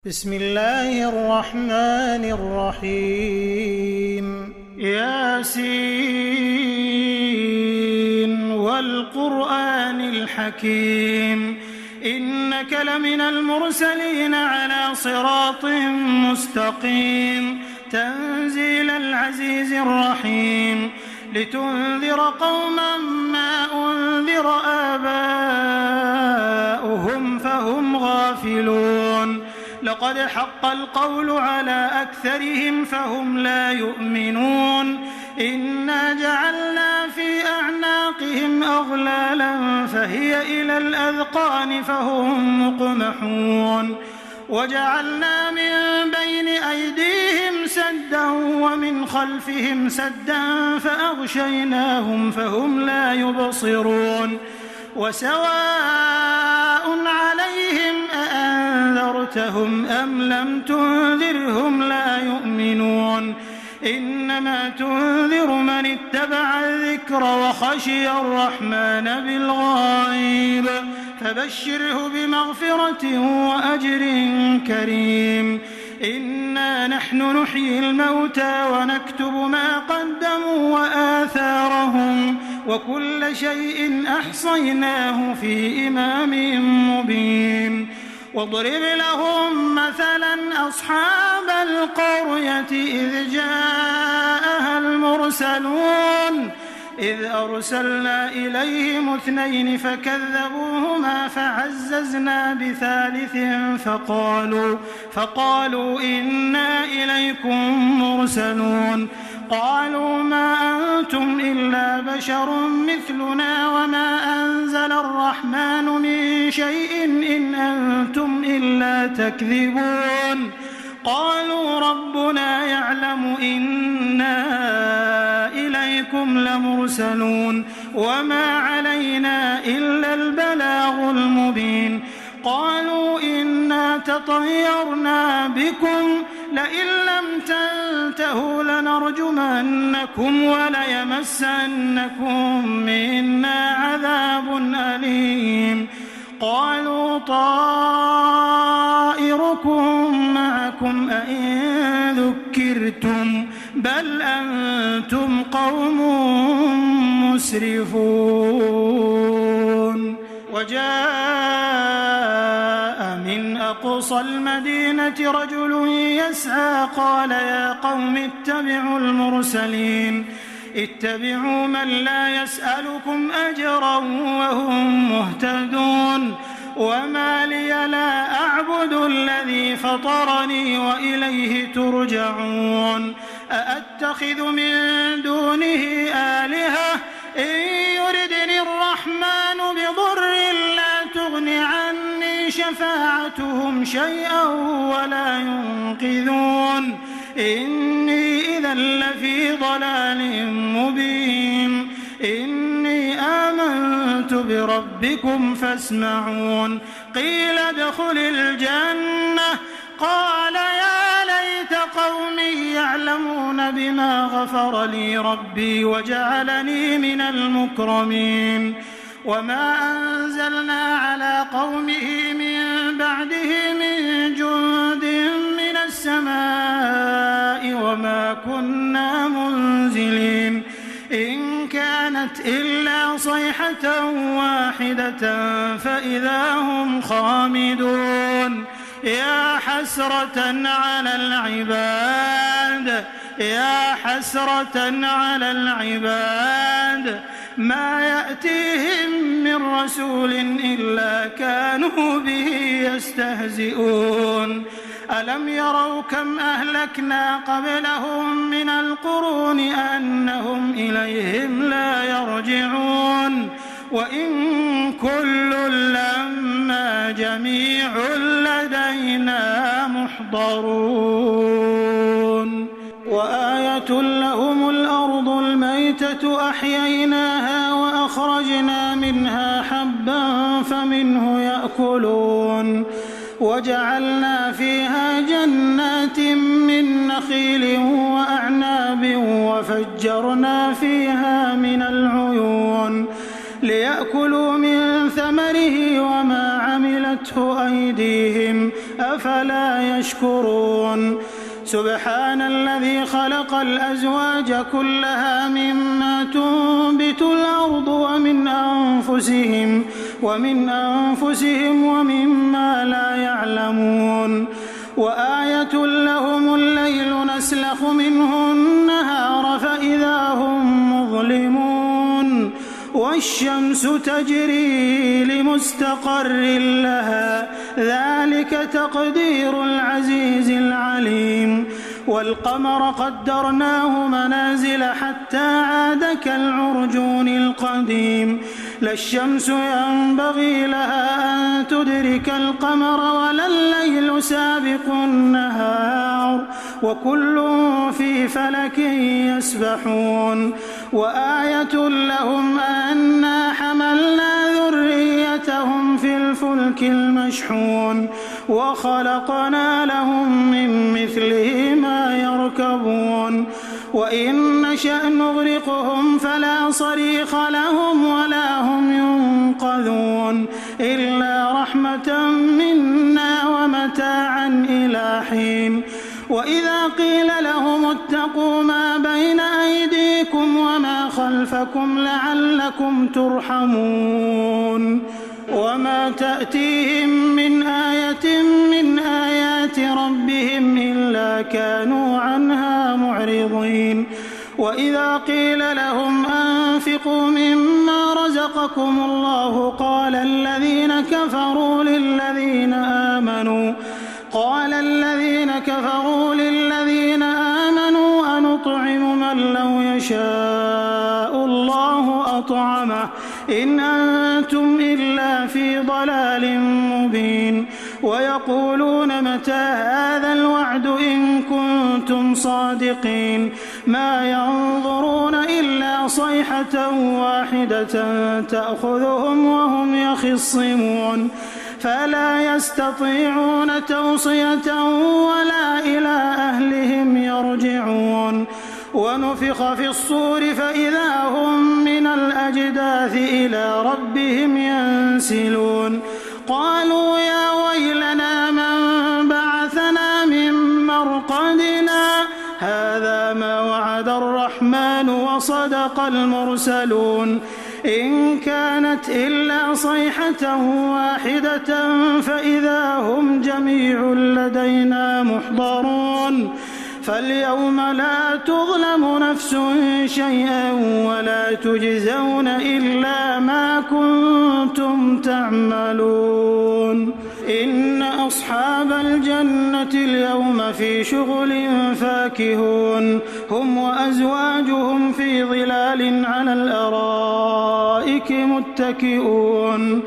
بسم الله الرحمن الرحيم ياسين والقرآن الحكيم إنك لمن المرسلين على صراط مستقيم تنزيل العزيز الرحيم لتنذر قوما ما أنذر آباؤهم فهم غافلون لقد حق القول على أكثرهم فهم لا يؤمنون إنا جعلنا في أعناقهم أغلالا فهي إلى الأذقان فهم مقمحون وجعلنا من بين أيديهم سدا ومن خلفهم سدا فأغشيناهم فهم لا يبصرون وسواء عليهم أأنذرتهم أم لم تنذرهم لا يؤمنون إنما تنذر من اتبع الذكر وخشي الرحمن بالغيب فبشره بمغفرة وأجر كريم إنا نحن نحيي الموتى ونكتب ما قدموا وآثارهم وكل شيء أحصيناه في إمام مبين واضرب لهم مثلا أصحاب القرية إذ جاءها المرسلون إذ أرسلنا إليهم 2 فكذبوهما فعززنا بثالث فقالوا إنا إليكم مرسلون قالوا ما أنتم إلا بشر مثلنا وما أنزل الرحمن من شيء إن أنتم إلا تكذبون قالوا ربنا يعلم إنا إليكم لمرسلون وما علينا إلا البلاغ المبين قالوا إنا تطيرنا بكم لئن لم تنتهوا لنرجمنكم وليمسنكم منا عذاب أليم قالوا طائركم معكم أئن ذكرتم بل أنتم قوم مسرفون وجاء من أقصى المدينة رجل يسعى قال يا قوم اتبعوا المرسلين اتبعوا من لا يسألكم أجرا وهم مهتدون وما لي لا أعبد الذي فطرني وإليه ترجعون أأتخذ من دونه آلهة إن يردني الرحمن بضر لا تغن عني شفاعتهم شيئا ولا ينقذون إني إذا لفي ضلال مبين إني آمنت بربكم فاسمعون قيل ادخل الجنة قال يا ليت قومي يعلمون بما غفر لي ربي وجعلني من المكرمين وما أنزلنا على قومه من بعده من جند من السماء وما كنا منزلين إن كانت إلا صيحة واحدة فإذا هم خامدون يا حسرة على العباد ما يأتيهم من رسول إلا كانوا به يستهزئون ألم يروا كم أهلكنا قبلهم من القرون أنهم إليهم لا يرجعون وإن كل لما جميع لدينا محضرون وآية لهم الأرض الميتة أحييناها وأخرجنا منها حبا فمنه يأكلون وجعلنا فيها جنات من نخيل وأعناب وفجرنا فيها من العيون ليأكلوا من ثمره وما عملته أيديهم أفلا يشكرون سبحان الذي خلق الأزواج كلها مما تنبت الأرض ومن أنفسهم ومما لا يعلمون وآية لهم الليل نسلخ منه النهار فإذا هم مظلمون والشمس تجري لمستقر لها ذلك تقدير العزيز العليم والقمر قدرناه منازل حتى عاد كالعرجون القديم لا الشمس ينبغي لها أن تدرك القمر ولا الليل سابق النهار وكل في فلك يسبحون وآية لهم أنا حملنا ذريتهم في الفلك المشحون وخلقنا لهم من مثله ما يركبون وإن نشأ نغرقهم فلا صريخ لهم ولا هم ينقذون إلا رحمة منا ومتاعا إلى حين وإذا قيل لهم اتقوا ما بين أيديكم وما خلفكم لعلكم ترحمون وما تأتيهم من آية من آيات ربهم إلا كانوا عنها معرضين وإذا قيل لهم أنفقوا مما رزقكم الله قال الذين كفروا للذين آمنوا أنطعم من لو يشاء الله أطعمه إن أنتم إلا في ضلال مبين ويقولون متى هذا الوعد إن كنتم صادقين ما ينظرون إلا صيحة واحدة تأخذهم وهم يخصمون فلا يستطيعون توصية ولا إلى أهلهم يرجعون ونفخ في الصور فإذا هم من الأجداث إلى ربهم ينسلون قالوا يا ويلنا من بعثنا من مرقدنا هذا ما وعد الرحمن وصدق المرسلون إن كانت إلا صيحة واحدة فإذا هم جميع لدينا محضرون فاليوم لا تظلم نفس شيئا ولا تجزون إلا ما كنتم تعملون إن أصحاب الجنة اليوم في شغل فاكهون هم وأزواجهم في ظلال على الأرائك متكئون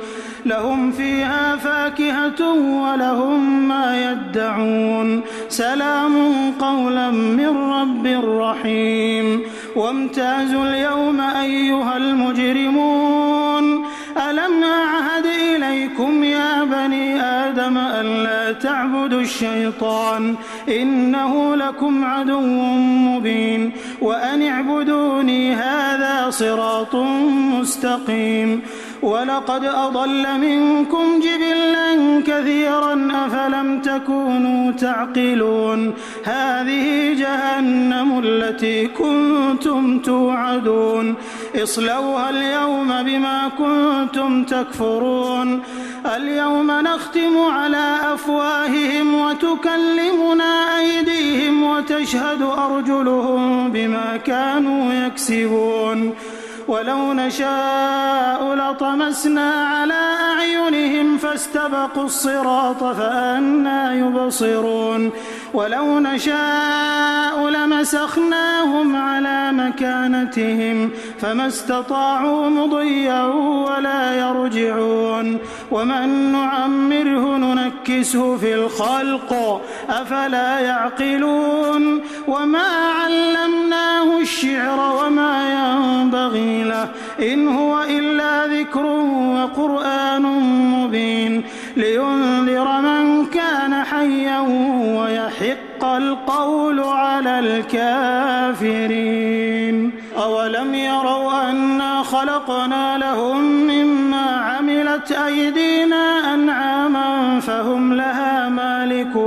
لهم فيها فاكهة ولهم ما يدعون سلام قولا من رب رحيم وامتازوا اليوم أيها المجرمون ألم أعهد إليكم يا بني آدم ألا تعبدوا الشيطان إنه لكم عدو مبين وأن اعبدوني هذا صراط مستقيم ولقد أضل منكم جبلا كثيرا أفلم تكونوا تعقلون هذه جهنم التي كنتم توعدون اصلوها اليوم بما كنتم تكفرون اليوم نختم على أفواههم وتكلمنا أيديهم وتشهد أرجلهم بما كانوا يكسبون ولو نشاء لطمسنا على أعينهم فاستبقوا الصراط فأنى يبصرون ولو نشاء لمسخناهم على مكانتهم فما استطاعوا مضيا ولا يرجعون ومن نعمره ننكسه في الخلق أفلا يعقلون وما علمناه الشعر وما ينبغي له إن هو إلا ذكر وقرآن مبين لينذر من كان حيا ويحق القول على الكافرين أولم يروا أنا خلقنا لهم مما عملت أيدينا أنعاما فهم لها مالكون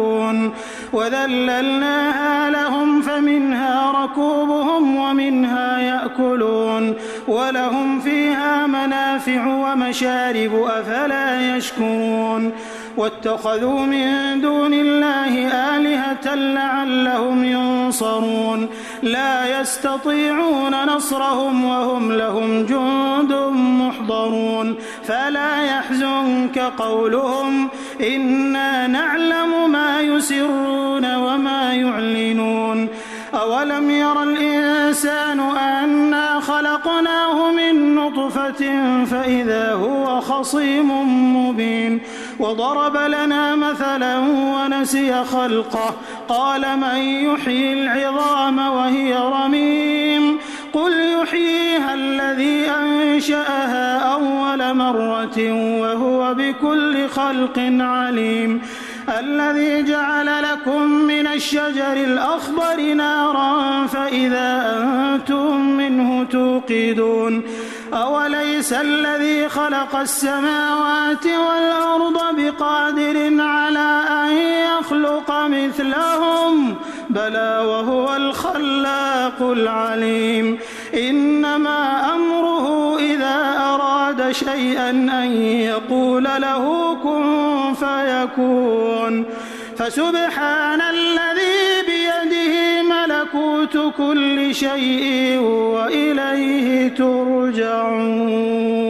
وذللناها لهم فمنها ركوبهم ومنها يأكلون ولهم فيها منافع ومشارب أفلا يشكرون واتخذوا من دون الله آلهة لعلهم ينصرون لا يستطيعون نصرهم وهم لهم جند محضرون فلا يحزنك قولهم إنا نعلم ما يسرون وما يعلنون أولم ير الإنسان أنا خلقناه من نطفة فإذا هو خصيم مبين وضرب لنا مثلا ونسي خلقه قال من يحيي العظام وهي رميم قل يحييها الذي أنشأها أول مرة وهو بكل خلق عليم الذي جعل لكم من الشجر الأخضر نارا فإذا أنتم منه توقدون أوليس الذي خلق السماوات والأرض بقادر على أن يخلق مثلهم بلى وهو الخلاق العليم إنما أمره إذا أراد شيئا أن يقول له كن فيكون فسبحان الذي بيده ملكوت كل شيء وإليه ترجعون